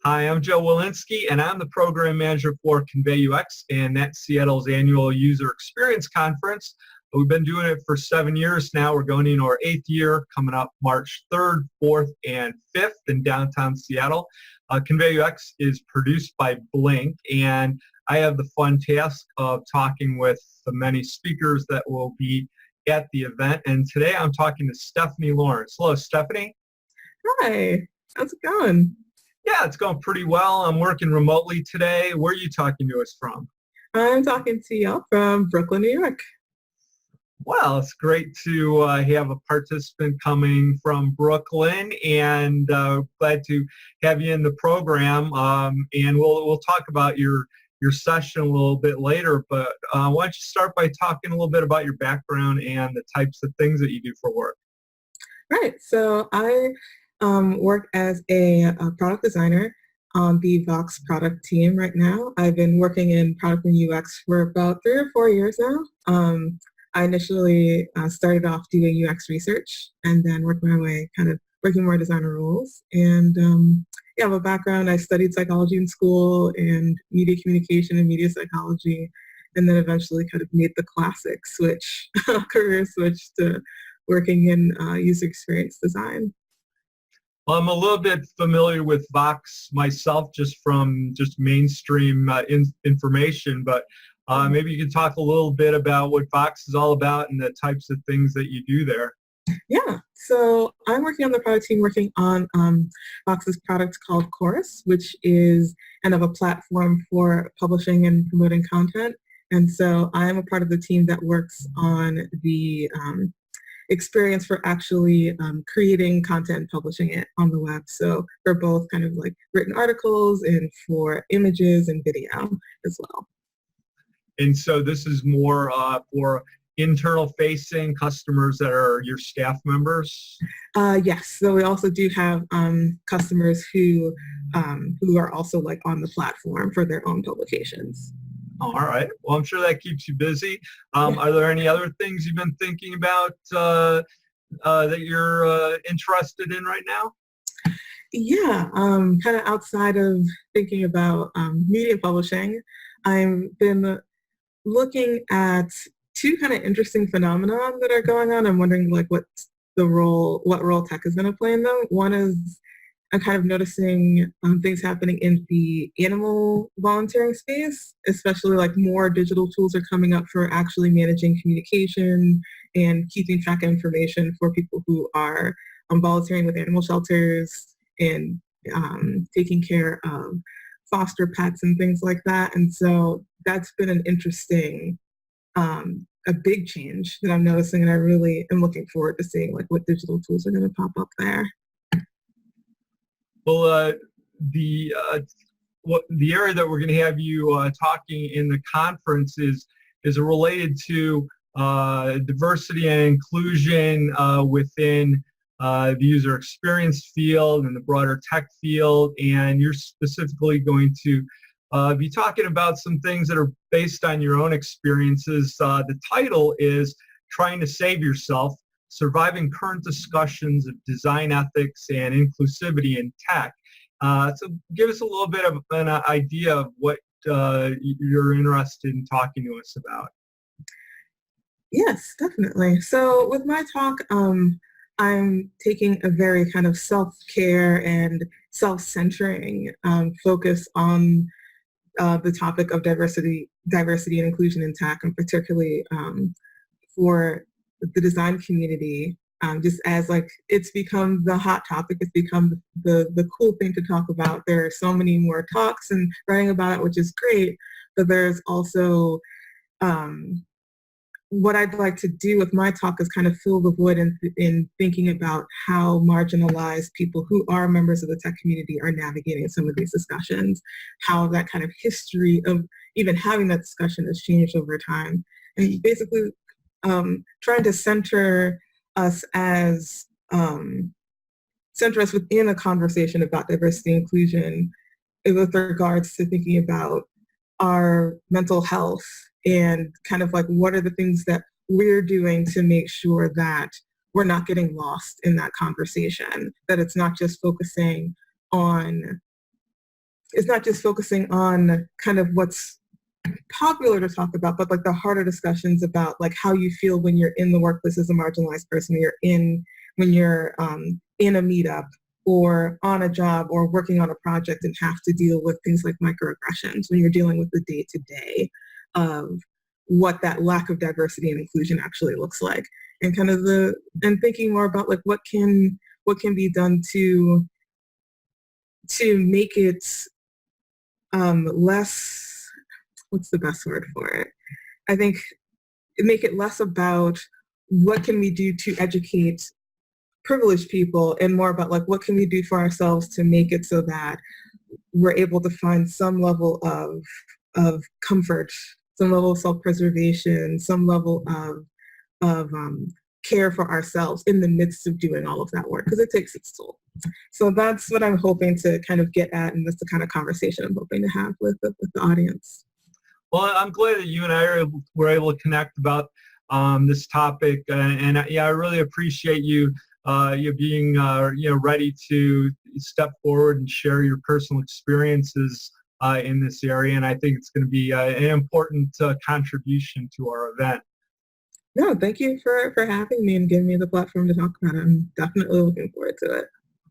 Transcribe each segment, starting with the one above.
Hi, I'm Joe Walensky, and I'm the program manager for ConveyUX, and that's Seattle's annual user experience conference. We've been doing it for 7 years now. We're going into our 8th year, coming up March 3rd, 4th, and 5th in downtown Seattle. ConveyUX is produced by Blink, and I have the fun task of talking with the many speakers that will be at the event. And today I'm talking to Stephanie Lawrence. Hello, Stephanie. Hi, how's it going? Yeah, it's going pretty well. I'm working remotely today. Where are you talking to us from? I'm talking to y'all from Brooklyn, New York. Well, it's great to have a participant coming from Brooklyn, and glad to have you in the program. And we'll talk about your session a little bit later. But why don't you start by talking a little bit about your background and the types of things that you do for work? Right, so I work as a product designer on the Vox product team right now. I've been working in product and UX for about 3 or 4 years now. I initially started off doing UX research and then worked my way kind of working more designer roles. And yeah, I have a background. I studied psychology in school and media communication and media psychology, and then eventually kind of made the classic switch, career switch to working in user experience design. Well, I'm a little bit familiar with Vox myself, just from mainstream information, but maybe you can talk a little bit about what Vox is all about and the types of things that you do there. Yeah, so I'm working on the product team, working on Vox's product called Chorus, which is kind of a platform for publishing and promoting content. And so I'm a part of the team that works on the experience for actually creating content and publishing it on the web. So for both kind of like written articles and for images and video as well. And so this is more for internal facing customers that are your staff members? Yes, so we also do have customers who are also like on the platform for their own publications. All right. Well, I'm sure that keeps you busy. Yeah. Are there any other things you've been thinking about that you're interested in right now? Yeah, kind of outside of thinking about media publishing, I've been looking at two kind of interesting phenomena that are going on. I'm wondering like what role tech is going to play in them. One is I'm kind of noticing things happening in the animal volunteering space, especially like more digital tools are coming up for actually managing communication and keeping track of information for people who are volunteering with animal shelters and taking care of foster pets and things like that. And so that's been an interesting, a big change that I'm noticing, and I really am looking forward to seeing like what digital tools are going to pop up there. Well, the area that we're going to have you talking in the conference is related to diversity and inclusion within the user experience field and the broader tech field, and you're specifically going to be talking about some things that are based on your own experiences. The title is Trying to Save Yourself, Surviving Current Discussions of Design Ethics and Inclusivity in Tech. So give us a little bit of an idea of what you're interested in talking to us about. Yes, definitely. So with my talk, I'm taking a very kind of self-care and self-centering focus on the topic of diversity and inclusion in tech, and particularly for the design community, just as like it's become the hot topic, it's become the cool thing to talk about. There are so many more talks and writing about it, which is great, but there's also what I'd like to do with my talk is kind of fill the void in thinking about how marginalized people who are members of the tech community are navigating some of these discussions, how that kind of history of even having that discussion has changed over time, and basically trying to center us within a conversation about diversity and inclusion with regards to thinking about our mental health and kind of like what are the things that we're doing to make sure that we're not getting lost in that conversation, that it's not just focusing on it's not just focusing on kind of what's popular to talk about, but like the harder discussions about like how you feel when you're in the workplace as a marginalized person, when you're in a meetup or on a job or working on a project and have to deal with things like microaggressions, when you're dealing with the day-to-day of what that lack of diversity and inclusion actually looks like, and kind of and thinking more about like what can be done to make it less, what's the best word for it? I think make it less about what can we do to educate privileged people and more about like what can we do for ourselves to make it so that we're able to find some level of comfort, some level of self-preservation, some level of care for ourselves in the midst of doing all of that work, because it takes its toll. So that's what I'm hoping to kind of get at, and that's the kind of conversation I'm hoping to have with the audience. Well, I'm glad that you and I were able to connect about this topic, and yeah, I really appreciate you being ready to step forward and share your personal experiences in this area, and I think it's going to be an important contribution to our event. No, thank you for having me and giving me the platform to talk about it. I'm definitely looking forward to it.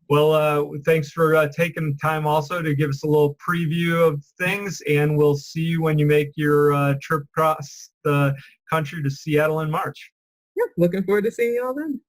Well, thanks for taking the time also to give us a little preview of things, and we'll see you when you make your trip across the country to Seattle in March. Yeah, looking forward to seeing you all then.